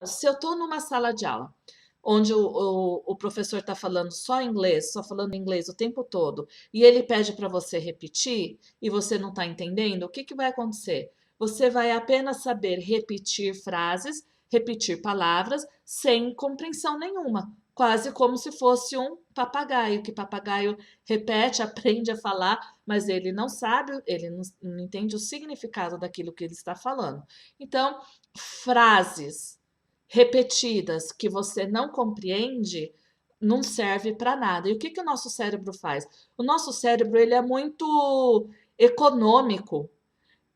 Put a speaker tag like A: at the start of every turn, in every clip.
A: Se eu estou numa sala de aula, onde o professor está falando só inglês, só falando inglês o tempo todo, e ele pede para você repetir e você não está entendendo, o que que vai acontecer? Você vai apenas saber repetir frases, repetir palavras, sem compreensão nenhuma. Quase como se fosse um papagaio, que papagaio repete, aprende a falar, mas ele não sabe, ele não entende o significado daquilo que ele está falando. Então, frases repetidas que você não compreende não serve para nada. E o que que o nosso cérebro faz? O nosso cérebro ele é muito econômico.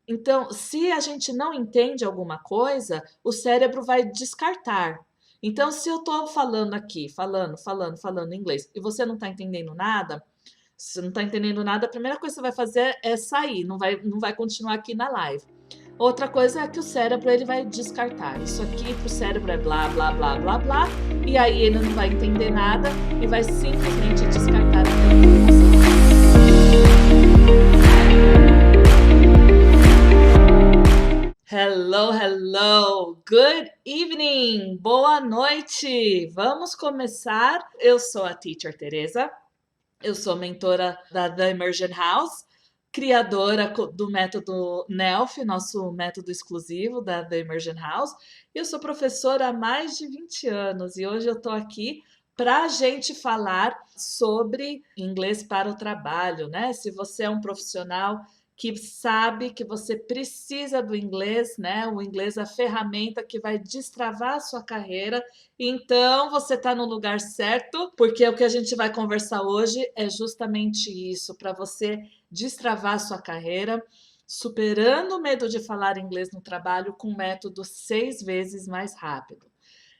A: Então, se a gente não entende alguma coisa, o cérebro vai descartar. Então, se eu estou falando aqui, falando inglês, e você não está entendendo nada, se você não está entendendo nada, a primeira coisa que você vai fazer é sair, não vai continuar aqui na live. Outra coisa é que o cérebro ele vai descartar. Isso aqui para o cérebro é blá, blá, blá, blá, blá, e aí ele não vai entender nada e vai simplesmente descartar a informação. Hello, hello, good evening, boa noite. Vamos começar. Eu sou a Teacher Teresa, eu sou mentora da The Immersion House, criadora do método NELF, nosso método exclusivo da The Immersion House. Eu sou professora há mais de 20 anos e hoje eu estou aqui para a gente falar sobre inglês para o trabalho, né? Se você é um profissional que sabe que você precisa do inglês, né? O inglês é a ferramenta que vai destravar a sua carreira. Então, você está no lugar certo, porque o que a gente vai conversar hoje é justamente isso, para você destravar a sua carreira, superando o medo de falar inglês no trabalho com um método 6 vezes mais rápido.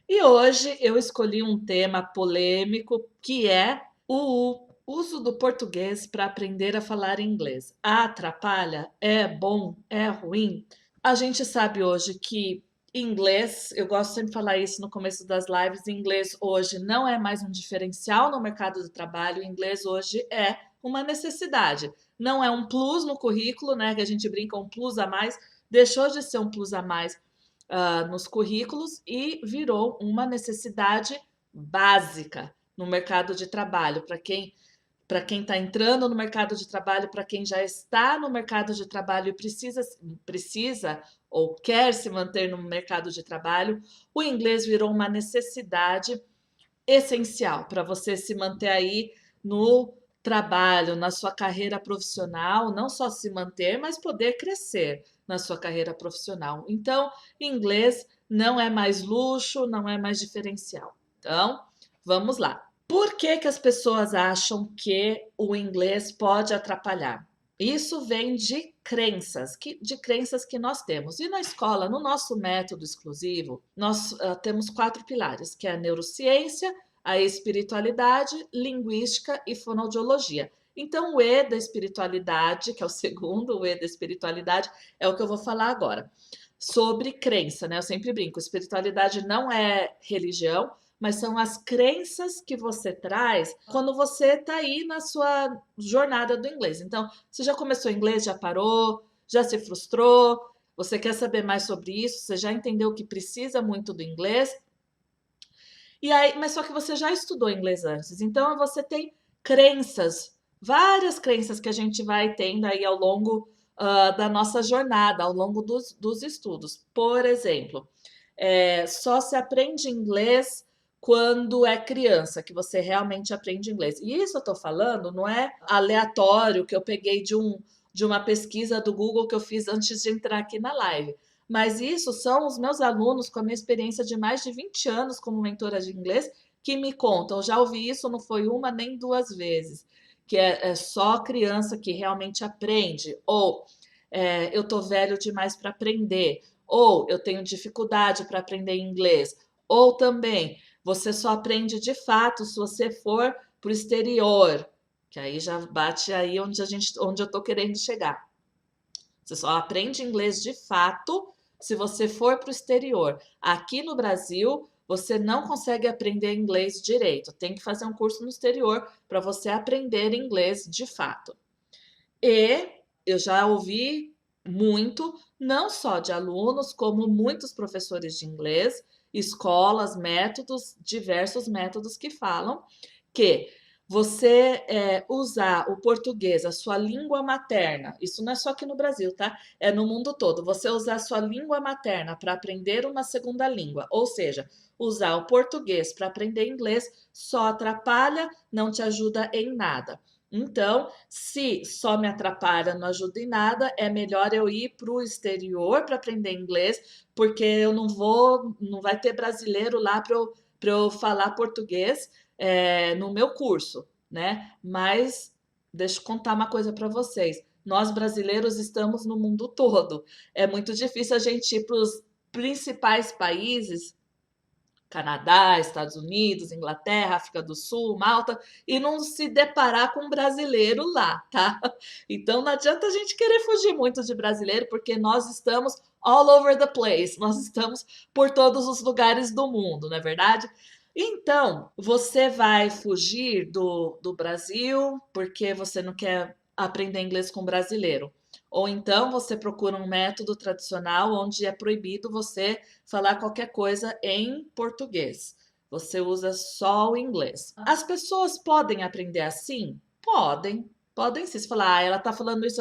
A: E hoje eu escolhi um tema polêmico que é o uso do português para aprender a falar inglês. Atrapalha? É bom? É ruim? A gente sabe hoje que inglês, eu gosto sempre de falar isso no começo das lives, inglês hoje não é mais um diferencial no mercado do trabalho, inglês hoje é uma necessidade. Não é um plus no currículo, né? Que a gente brinca, um plus a mais, deixou de ser um plus a mais nos currículos e virou uma necessidade básica no mercado de trabalho. Para quem está entrando no mercado de trabalho, para quem já está no mercado de trabalho e precisa ou quer se manter no mercado de trabalho, o inglês virou uma necessidade essencial para você se manter aí no trabalho, na sua carreira profissional, não só se manter, mas poder crescer na sua carreira profissional. Então, inglês não é mais luxo, não é mais diferencial. Então, vamos lá. Por que que as pessoas acham que o inglês pode atrapalhar? Isso vem de crenças que nós temos. E na escola, no nosso método exclusivo, nós temos 4 pilares, que é a neurociência, a espiritualidade, linguística e fonoaudiologia. Então, o E da espiritualidade, que é o segundo, o E da espiritualidade, é o que eu vou falar agora. Sobre crença, né? Eu sempre brinco, espiritualidade não é religião, mas são as crenças que você traz quando você está aí na sua jornada do inglês. Então, você já começou inglês, já parou, já se frustrou, você quer saber mais sobre isso, você já entendeu que precisa muito do inglês, e aí, mas só que você já estudou inglês antes, então você tem crenças, várias crenças que a gente vai tendo aí ao longo da nossa jornada, ao longo dos estudos. Por exemplo, só se aprende inglês quando é criança, que você realmente aprende inglês. E isso eu estou falando não é aleatório que eu peguei de uma pesquisa do Google que eu fiz antes de entrar aqui na live. Mas isso são os meus alunos com a minha experiência de mais de 20 anos como mentora de inglês que me contam. Já ouvi isso, não foi uma nem duas vezes, que é só criança que realmente aprende, ou eu tô velho demais para aprender, ou eu tenho dificuldade para aprender inglês, ou também você só aprende de fato se você for para o exterior, que aí já bate aí onde eu tô querendo chegar. Você só aprende inglês de fato se você for para o exterior. Aqui no Brasil, você não consegue aprender inglês direito. Tem que fazer um curso no exterior para você aprender inglês de fato. E eu já ouvi muito, não só de alunos, como muitos professores de inglês, escolas, métodos, diversos métodos que falam que você usar o português, a sua língua materna, isso não é só aqui no Brasil, tá? É no mundo todo. Você usar a sua língua materna para aprender uma segunda língua, ou seja, usar o português para aprender inglês, só atrapalha, não te ajuda em nada. Então, se só me atrapalha, não ajuda em nada, é melhor eu ir para o exterior para aprender inglês, porque eu não vai ter brasileiro lá para eu falar português no meu curso, né? Mas deixa eu contar uma coisa para vocês. Nós brasileiros estamos no mundo todo. É muito difícil a gente ir para os principais países, Canadá, Estados Unidos, Inglaterra, África do Sul, Malta, e não se deparar com um brasileiro lá, tá? Então não adianta a gente querer fugir muito de brasileiro, porque nós estamos all over the place, nós estamos por todos os lugares do mundo, não é verdade? Então, você vai fugir do Brasil porque você não quer aprender inglês com brasileiro. Ou então você procura um método tradicional onde é proibido você falar qualquer coisa em português. Você usa só o inglês. As pessoas podem aprender assim? Podem. Podem sim. Se falar, ela está falando isso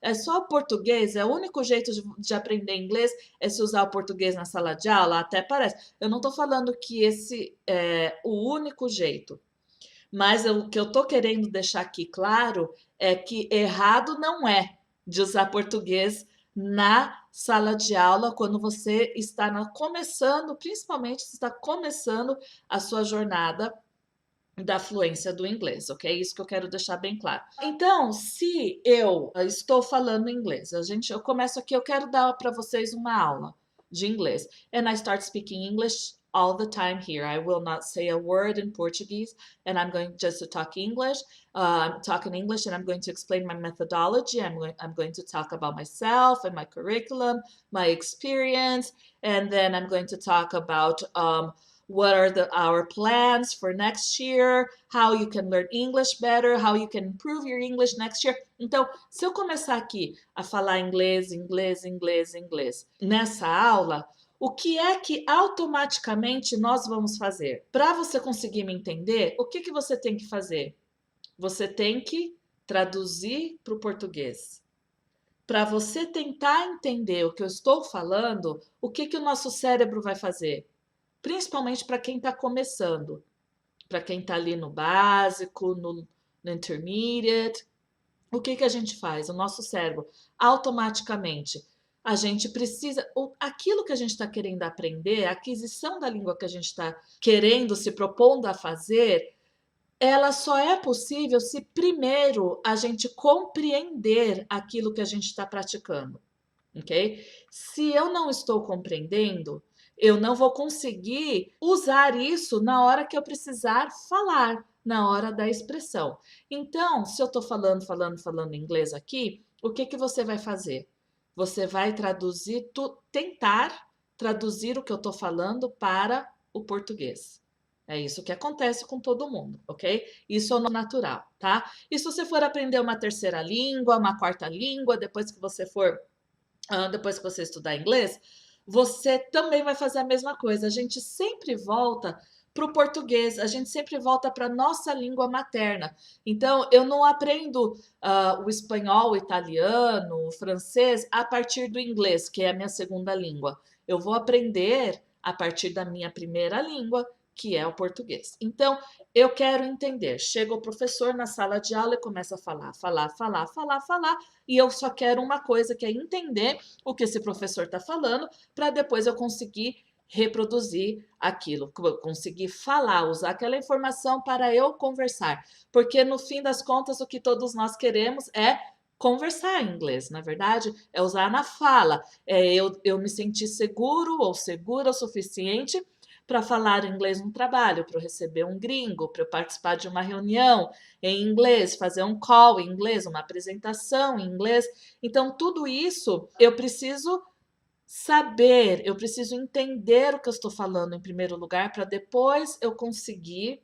A: é só português, é o único jeito de aprender inglês é se usar o português na sala de aula, até parece. Eu não estou falando que esse é o único jeito, mas o que eu estou querendo deixar aqui claro é que errado não é de usar português na sala de aula quando você está começando, principalmente se está começando a sua jornada da fluência do inglês, ok? Isso que eu quero deixar bem claro. Então, se eu estou falando inglês, eu começo aqui, eu quero dar para vocês uma aula de inglês. And I start speaking English all the time here. I will not say a word in Portuguese, and I'm going just to talk English. I'm talking English, and I'm going to explain my methodology. I'm going to talk about myself and my curriculum, my experience, and then I'm going to talk about what are our plans for next year, how you can learn English better, how you can improve your English next year. Então, se eu começar aqui a falar inglês, inglês, inglês, inglês nessa aula, o que é que automaticamente nós vamos fazer? Para você conseguir me entender, o que que você tem que fazer? Você tem que traduzir para o português. Para você tentar entender o que eu estou falando, o que que o nosso cérebro vai fazer? Principalmente para quem está começando, para quem está ali no básico, no intermediate. O que que a gente faz? O nosso cérebro, automaticamente, a gente precisa, aquilo que a gente está querendo aprender, a aquisição da língua que a gente está querendo, se propondo a fazer, ela só é possível se primeiro a gente compreender aquilo que a gente está praticando, ok? Se eu não estou compreendendo, eu não vou conseguir usar isso na hora que eu precisar falar, na hora da expressão. Então, se eu estou falando inglês aqui, o que que você vai fazer? Você vai traduzir, tentar traduzir o que eu estou falando para o português. É isso que acontece com todo mundo, ok? Isso é o natural, tá? E se você for aprender uma terceira língua, uma quarta língua, depois que você estudar inglês, você também vai fazer a mesma coisa. A gente sempre volta para o português, a gente sempre volta para a nossa língua materna. Então, eu não aprendo o espanhol, o italiano, o francês a partir do inglês, que é a minha segunda língua. Eu vou aprender a partir da minha primeira língua, que é o português. Então, eu quero entender. Chega o professor na sala de aula e começa a falar, e eu só quero uma coisa, que é entender o que esse professor está falando, para depois eu conseguir reproduzir aquilo, conseguir falar, usar aquela informação para eu conversar. Porque no fim das contas, o que todos nós queremos é conversar em inglês, na verdade, é usar na fala, é eu me sentir seguro ou segura o suficiente para falar inglês no trabalho, para eu receber um gringo, para eu participar de uma reunião em inglês, fazer um call em inglês, uma apresentação em inglês. Então, tudo isso eu preciso saber, eu preciso entender o que eu estou falando em primeiro lugar, para depois eu conseguir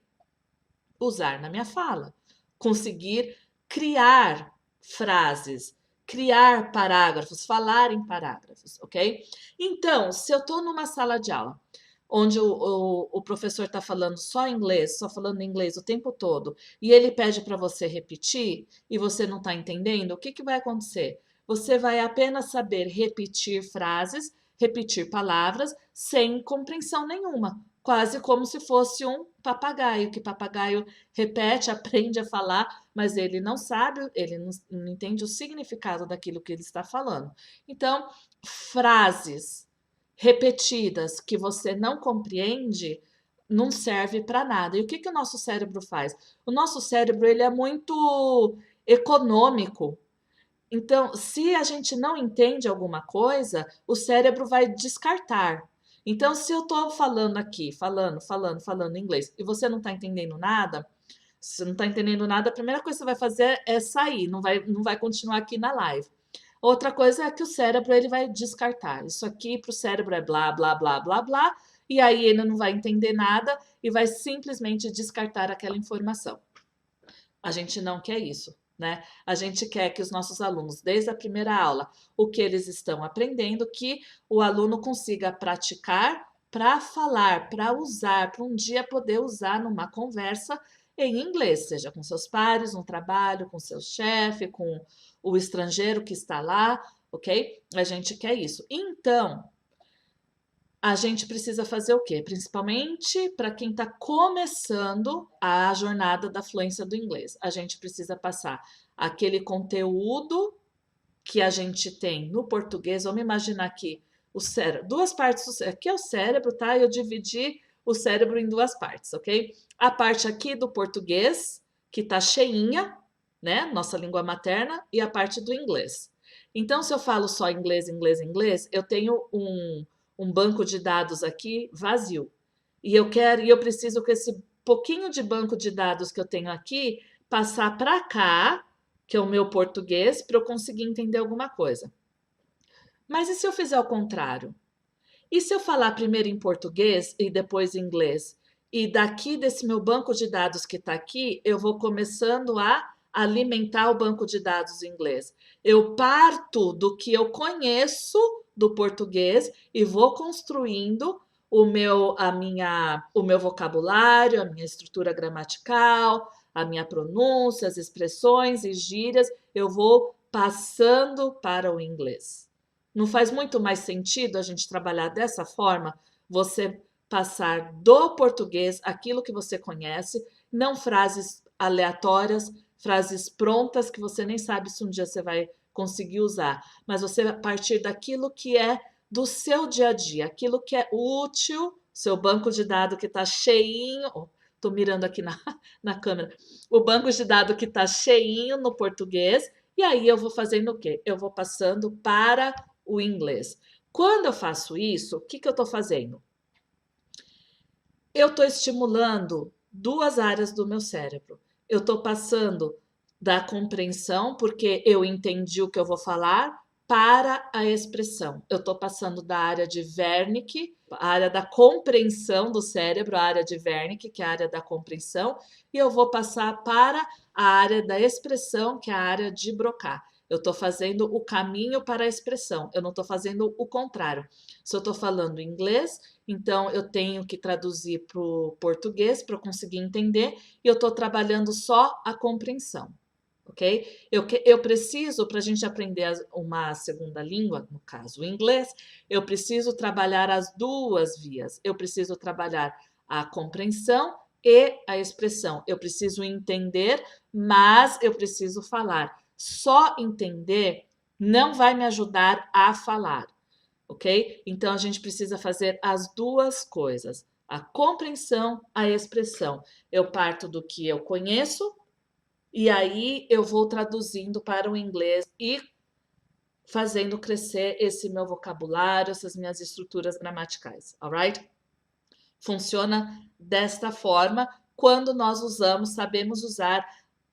A: usar na minha fala, conseguir criar frases, criar parágrafos, falar em parágrafos, ok? Então, se eu estou numa sala de aula, onde o professor está falando só inglês, só falando inglês o tempo todo, e ele pede para você repetir e você não está entendendo, o que, que vai acontecer? Você vai apenas saber repetir frases, repetir palavras, sem compreensão nenhuma. Quase como se fosse um papagaio, que papagaio repete, aprende a falar, mas ele não sabe, ele não entende o significado daquilo que ele está falando. Então, frases repetidas que você não compreende não serve para nada. E o que, que o nosso cérebro faz? O nosso cérebro ele é muito econômico. Então, se a gente não entende alguma coisa, o cérebro vai descartar. Então, se eu estou falando aqui, falando inglês, e você não está entendendo nada, se você não está entendendo nada, a primeira coisa que você vai fazer é sair, não vai continuar aqui na live. Outra coisa é que o cérebro ele vai descartar. Isso aqui para o cérebro é blá, blá, blá, blá, blá, e aí ele não vai entender nada e vai simplesmente descartar aquela informação. A gente não quer isso, né? A gente quer que os nossos alunos, desde a primeira aula, o que eles estão aprendendo, que o aluno consiga praticar para falar, para usar, para um dia poder usar numa conversa em inglês, seja com seus pares, no trabalho, com seu chefe, com o estrangeiro que está lá, ok? A gente quer isso. Então, a gente precisa fazer o quê? Principalmente para quem está começando a jornada da fluência do inglês. A gente precisa passar aquele conteúdo que a gente tem no português. Vamos imaginar aqui o cérebro, duas partes do cérebro. Aqui é o cérebro, tá? Eu dividi o cérebro em duas partes, ok? A parte aqui do português, que tá cheinha, né? Nossa língua materna, e a parte do inglês. Então, se eu falo só inglês, inglês, inglês, eu tenho um banco de dados aqui vazio. E eu preciso que esse pouquinho de banco de dados que eu tenho aqui passar para cá, que é o meu português, para eu conseguir entender alguma coisa. Mas e se eu fizer o contrário? E se eu falar primeiro em português e depois em inglês? E daqui desse meu banco de dados que está aqui, eu vou começando a alimentar o banco de dados em inglês. Eu parto do que eu conheço do português e vou construindo o meu vocabulário, a minha estrutura gramatical, a minha pronúncia, as expressões e gírias, eu vou passando para o inglês. Não faz muito mais sentido a gente trabalhar dessa forma? Você passar do português aquilo que você conhece, não frases aleatórias, frases prontas que você nem sabe se um dia você vai conseguir usar, mas você partir daquilo que é do seu dia a dia, aquilo que é útil, seu banco de dados que está cheinho. Estou mirando aqui na câmera. O banco de dados que está cheinho no português, e aí eu vou fazendo o quê? Eu vou passando para o inglês. Quando eu faço isso, o que, que eu estou fazendo? Eu estou estimulando duas áreas do meu cérebro. Eu estou passando da compreensão, porque eu entendi o que eu vou falar, para a expressão. Eu estou passando da área de Wernicke, a área da compreensão do cérebro, a área de Wernicke, que é a área da compreensão, e eu vou passar para a área da expressão, que é a área de Broca. Eu estou fazendo o caminho para a expressão, eu não estou fazendo o contrário. Se eu estou falando inglês, então eu tenho que traduzir para o português para eu conseguir entender, e eu estou trabalhando só a compreensão. Ok? Eu preciso, para a gente aprender uma segunda língua, no caso o inglês, eu preciso trabalhar as duas vias. Eu preciso trabalhar a compreensão e a expressão. Eu preciso entender, mas eu preciso falar. Só entender não vai me ajudar a falar, ok? Então a gente precisa fazer as duas coisas: a compreensão, a expressão. Eu parto do que eu conheço e aí eu vou traduzindo para o inglês e fazendo crescer esse meu vocabulário, essas minhas estruturas gramaticais, alright? Funciona desta forma quando nós sabemos usar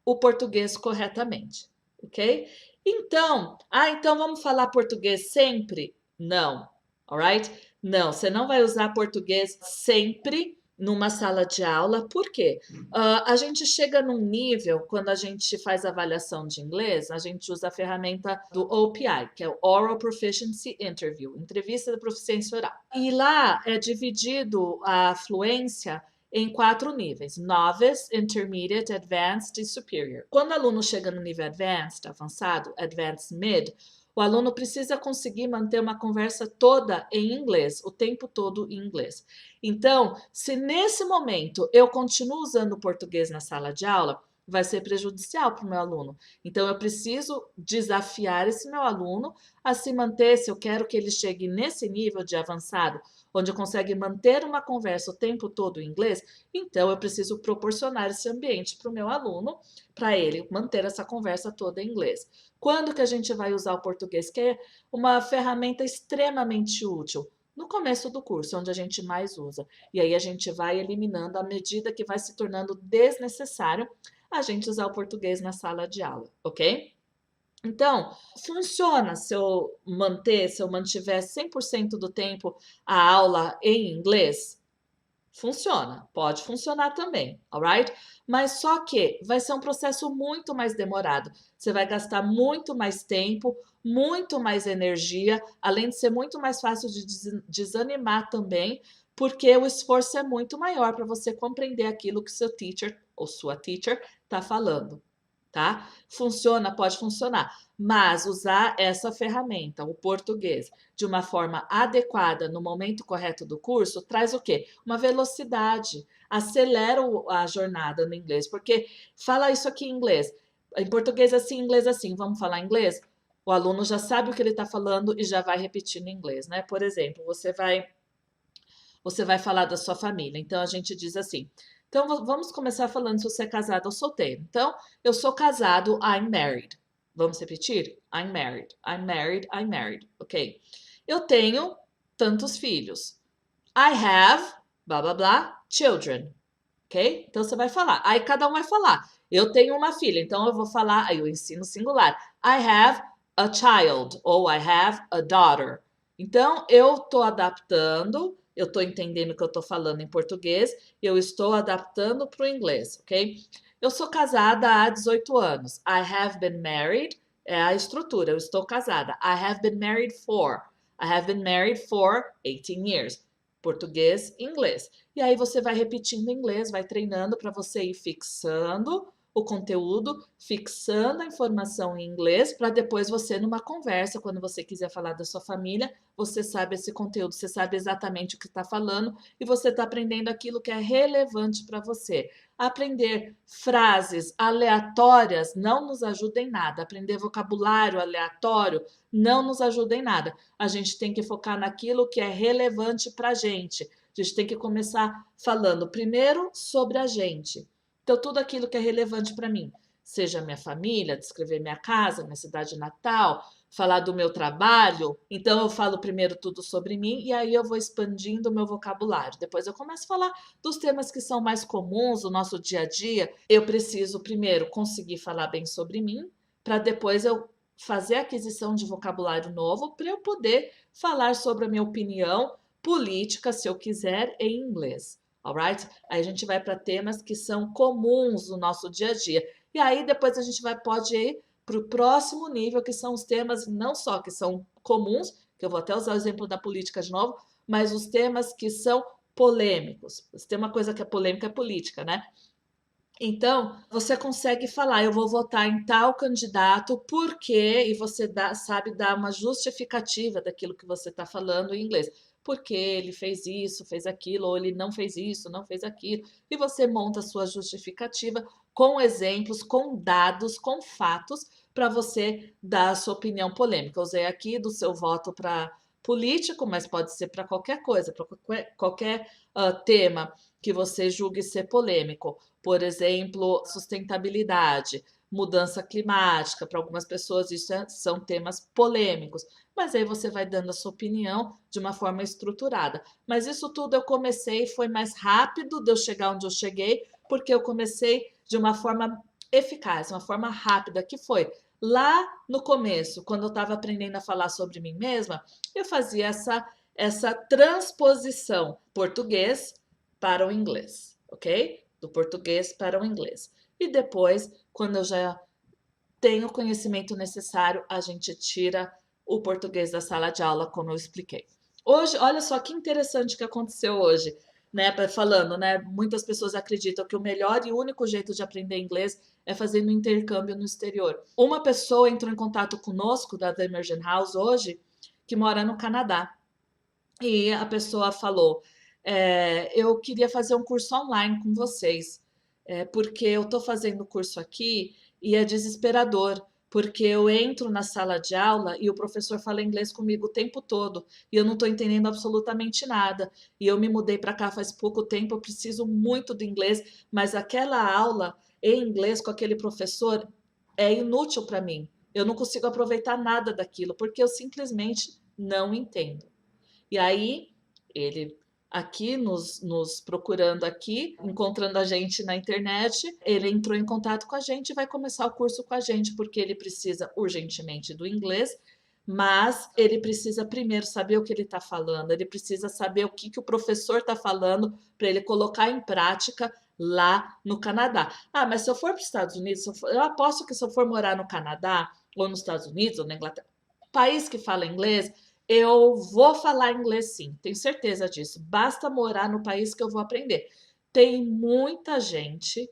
A: o português corretamente, ok? Então, então vamos falar português sempre? Não, alright? Não, você não vai usar português sempre numa sala de aula. Por quê? A gente chega num nível, quando a gente faz avaliação de inglês, a gente usa a ferramenta do OPI, que é o Oral Proficiency Interview, entrevista de proficiência oral. E lá é dividido a fluência em 4 níveis: Novice, Intermediate, Advanced e Superior. Quando o aluno chega no nível Advanced, avançado, Advanced Mid, o aluno precisa conseguir manter uma conversa toda em inglês, o tempo todo em inglês. Então, se nesse momento eu continuo usando o português na sala de aula, vai ser prejudicial para o meu aluno. Então, eu preciso desafiar esse meu aluno a se manter. Se eu quero que ele chegue nesse nível de avançado, onde consegue manter uma conversa o tempo todo em inglês, então eu preciso proporcionar esse ambiente para o meu aluno, para ele manter essa conversa toda em inglês. Quando que a gente vai usar o português? Que é uma ferramenta extremamente útil. No começo do curso, onde a gente mais usa. E aí a gente vai eliminando à medida que vai se tornando desnecessário a gente usar o português na sala de aula, ok? Então, funciona se eu mantiver 100% do tempo a aula em inglês? Funciona, pode funcionar também, alright? Mas só que vai ser um processo muito mais demorado. Você vai gastar muito mais tempo, muito mais energia, além de ser muito mais fácil de desanimar também, porque o esforço é muito maior para você compreender aquilo que seu teacher ou sua teacher está falando, tá? Funciona, pode funcionar, mas usar essa ferramenta, o português, de uma forma adequada no momento correto do curso, traz o quê? Uma velocidade, acelera a jornada no inglês, porque fala isso aqui em inglês, em português assim, em inglês assim, vamos falar inglês? O aluno já sabe o que ele está falando e já vai repetindo em inglês, né? Por exemplo, você vai falar da sua família. Então a gente diz assim. Então vamos começar falando se você é casado ou solteiro. Então, eu sou casado, I'm married. Vamos repetir? I'm married, I'm married, I'm married. Ok. Eu tenho tantos filhos. I have, blá blá blá, children. Ok? Então você vai falar. Aí cada um vai falar. Eu tenho uma filha, então eu vou falar. Aí eu ensino singular. I have a child ou I have a daughter. Então eu estou adaptando, eu estou entendendo o que eu estou falando em português, eu estou adaptando para o inglês, ok? Eu sou casada há 18 anos. I have been married é a estrutura. Eu estou casada. I have been married for. I have been married for 18 years. Português, inglês. E aí você vai repetindo em inglês, vai treinando para você ir fixando o conteúdo, fixando a informação em inglês, para depois você, numa conversa, quando você quiser falar da sua família, você sabe esse conteúdo, você sabe exatamente o que está falando e você está aprendendo aquilo que é relevante para você. Aprender frases aleatórias não nos ajuda em nada. Aprender vocabulário aleatório não nos ajuda em nada. A gente tem que focar naquilo que é relevante para a gente. A gente tem que começar falando primeiro sobre a gente. Então, tudo aquilo que é relevante para mim, seja minha família, descrever minha casa, minha cidade natal, falar do meu trabalho. Então, eu falo primeiro tudo sobre mim e aí eu vou expandindo o meu vocabulário. Depois, eu começo a falar dos temas que são mais comuns do nosso dia a dia. Eu preciso primeiro conseguir falar bem sobre mim, para depois eu fazer a aquisição de vocabulário novo para eu poder falar sobre a minha opinião política, se eu quiser, em inglês. Alright? Aí a gente vai para temas que são comuns no nosso dia a dia. E aí depois a gente pode ir para o próximo nível, que são os temas não só que são comuns, que eu vou até usar o exemplo da política de novo, mas os temas que são polêmicos. Se tem uma coisa que é polêmica, é política, né? Então, você consegue falar, eu vou votar em tal candidato, por quê? E você sabe dar uma justificativa daquilo que você está falando em inglês. Porque ele fez isso, fez aquilo, ou ele não fez isso, não fez aquilo. E você monta a sua justificativa com exemplos, com dados, com fatos, para você dar a sua opinião polêmica. Eu usei aqui do seu voto para político, mas pode ser para qualquer coisa, para qualquer tema que você julgue ser polêmico. Por exemplo, sustentabilidade, mudança climática. Para algumas pessoas, isso são temas polêmicos. Mas aí você vai dando a sua opinião de uma forma estruturada. Mas isso tudo eu comecei, foi mais rápido de eu chegar onde eu cheguei, porque eu comecei de uma forma eficaz, uma forma rápida, que foi lá no começo, quando eu estava aprendendo a falar sobre mim mesma, eu fazia essa transposição português para o inglês, ok? Do português para o inglês. E depois, quando eu já tenho o conhecimento necessário, a gente tira o português da sala de aula, como eu expliquei. Hoje, olha só que interessante que aconteceu hoje, né? Falando, né? Muitas pessoas acreditam que o melhor e único jeito de aprender inglês é fazendo intercâmbio no exterior. Uma pessoa entrou em contato conosco da The Emergent House hoje, que mora no Canadá. E a pessoa falou: eu queria fazer um curso online com vocês, porque eu estou fazendo curso aqui e é desesperador, porque eu entro na sala de aula e o professor fala inglês comigo o tempo todo e eu não estou entendendo absolutamente nada. E eu me mudei para cá faz pouco tempo, eu preciso muito do inglês, mas aquela aula em inglês com aquele professor é inútil para mim. Eu não consigo aproveitar nada daquilo, porque eu simplesmente não entendo. E aí, ele aqui nos procurando aqui, encontrando a gente na internet, ele entrou em contato com a gente e vai começar o curso com a gente, porque ele precisa urgentemente do inglês, mas ele precisa primeiro saber o que ele está falando, ele precisa saber o que o professor está falando para ele colocar em prática lá no Canadá. Ah, mas se eu for para os Estados Unidos, eu aposto que se eu for morar no Canadá, ou nos Estados Unidos, ou na Inglaterra, país que fala inglês, eu vou falar inglês sim, tenho certeza disso. Basta morar no país que eu vou aprender. Tem muita gente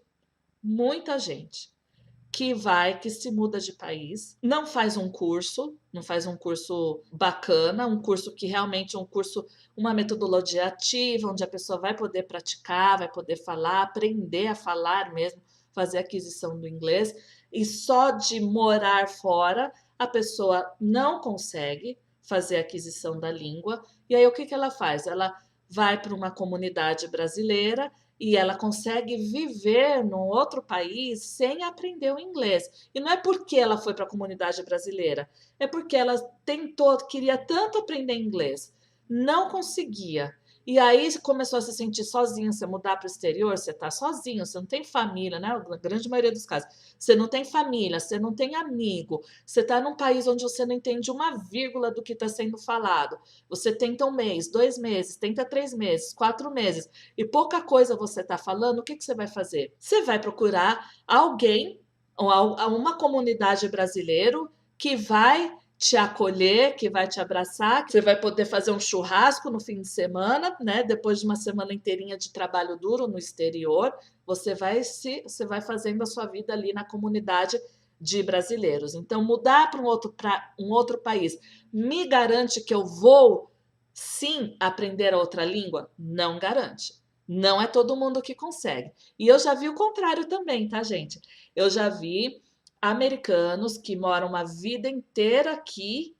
A: que se muda de país, não faz um curso, não faz um curso bacana, um curso que realmente é um curso, uma metodologia ativa, onde a pessoa vai poder praticar, vai poder falar, aprender a falar mesmo, fazer aquisição do inglês, e só de morar fora a pessoa não consegue fazer a aquisição da língua. E aí o que ela faz? Ela vai para uma comunidade brasileira e ela consegue viver num outro país sem aprender o inglês. E não é porque ela foi para a comunidade brasileira, é porque ela tentou, queria tanto aprender inglês, não conseguia. E aí começou a se sentir sozinha, você mudar para o exterior, você está sozinho, você não tem família, né? Na grande maioria dos casos. Você não tem família, você não tem amigo, você está num país onde você não entende uma vírgula do que está sendo falado. Você tenta um mês, 2 meses, tenta 3 meses, 4 meses, e pouca coisa você está falando, o que você vai fazer? Você vai procurar alguém, ou uma comunidade brasileira que vai te acolher, que vai te abraçar, que você vai poder fazer um churrasco no fim de semana, né? Depois de uma semana inteirinha de trabalho duro no exterior, você vai fazendo a sua vida ali na comunidade de brasileiros. Então, mudar para um outro país me garante que eu vou sim aprender a outra língua? Não garante. Não é todo mundo que consegue. E eu já vi o contrário também, tá, gente? Eu já vi americanos que moram uma vida inteira aqui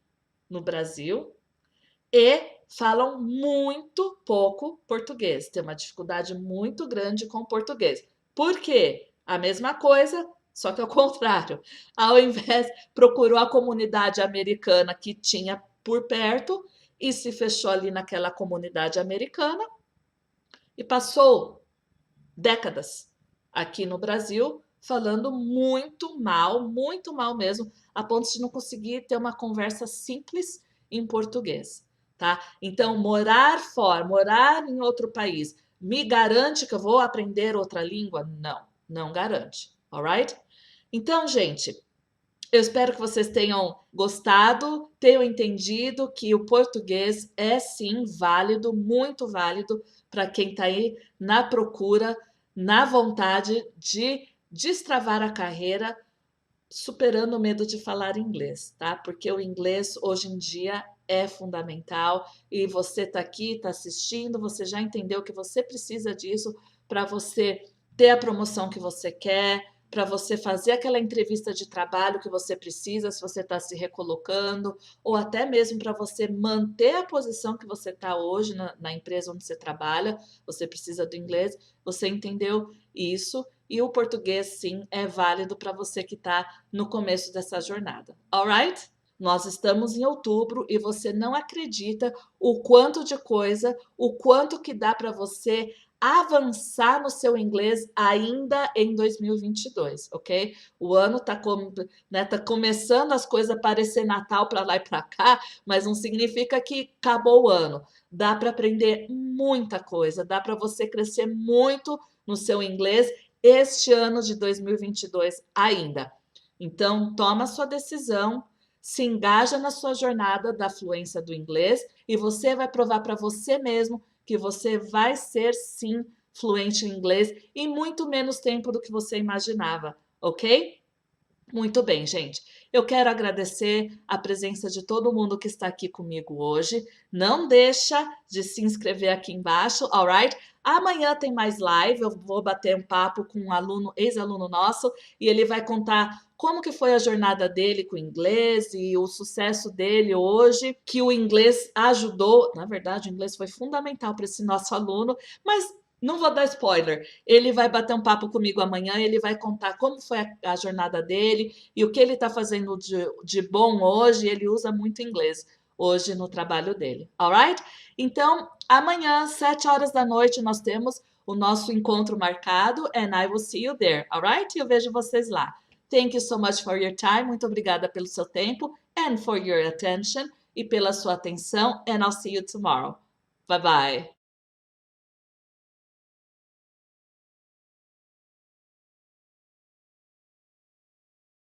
A: no Brasil e falam muito pouco português. Tem uma dificuldade muito grande com o português. Por quê? A mesma coisa, só que ao contrário. Ao invés, procurou a comunidade americana que tinha por perto e se fechou ali naquela comunidade americana e passou décadas aqui no Brasil falando muito mal mesmo, a ponto de não conseguir ter uma conversa simples em português, tá? Então, morar fora, morar em outro país, me garante que eu vou aprender outra língua? Não, não garante, alright? Então, gente, eu espero que vocês tenham gostado, tenham entendido que o português é sim válido, muito válido para quem está aí na procura, na vontade de destravar a carreira, superando o medo de falar inglês, tá? Porque o inglês hoje em dia é fundamental e você está aqui, está assistindo, você já entendeu que você precisa disso para você ter a promoção que você quer, para você fazer aquela entrevista de trabalho que você precisa, se você está se recolocando, ou até mesmo para você manter a posição que você está hoje na empresa onde você trabalha, você precisa do inglês, você entendeu isso, e o português, sim, é válido para você que está no começo dessa jornada. Alright? Nós estamos em outubro e você não acredita o quanto de coisa, o quanto que dá para você avançar no seu inglês ainda em 2022, ok? O ano tá começando as coisas a parecer Natal para lá e para cá, mas não significa que acabou o ano. Dá para aprender muita coisa, dá para você crescer muito no seu inglês este ano de 2022 ainda. Então, toma sua decisão, se engaja na sua jornada da fluência do inglês e você vai provar para você mesmo que você vai ser sim fluente em inglês em muito menos tempo do que você imaginava, ok? Muito bem, gente. Eu quero agradecer a presença de todo mundo que está aqui comigo hoje. Não deixa de se inscrever aqui embaixo, alright? Amanhã tem mais live, eu vou bater um papo com um aluno, ex-aluno nosso, e ele vai contar como que foi a jornada dele com o inglês e o sucesso dele hoje, que o inglês ajudou, na verdade, o inglês foi fundamental para esse nosso aluno, mas não vou dar spoiler. Ele vai bater um papo comigo amanhã, ele vai contar como foi a jornada dele e o que ele está fazendo de bom hoje. Ele usa muito inglês hoje no trabalho dele, alright? Então, amanhã, 7 horas da noite, nós temos o nosso encontro marcado and I will see you there, alright? Eu vejo vocês lá. Thank you so much for your time. Muito obrigada pelo seu tempo and for your attention e pela sua atenção and I'll see you tomorrow. Bye bye.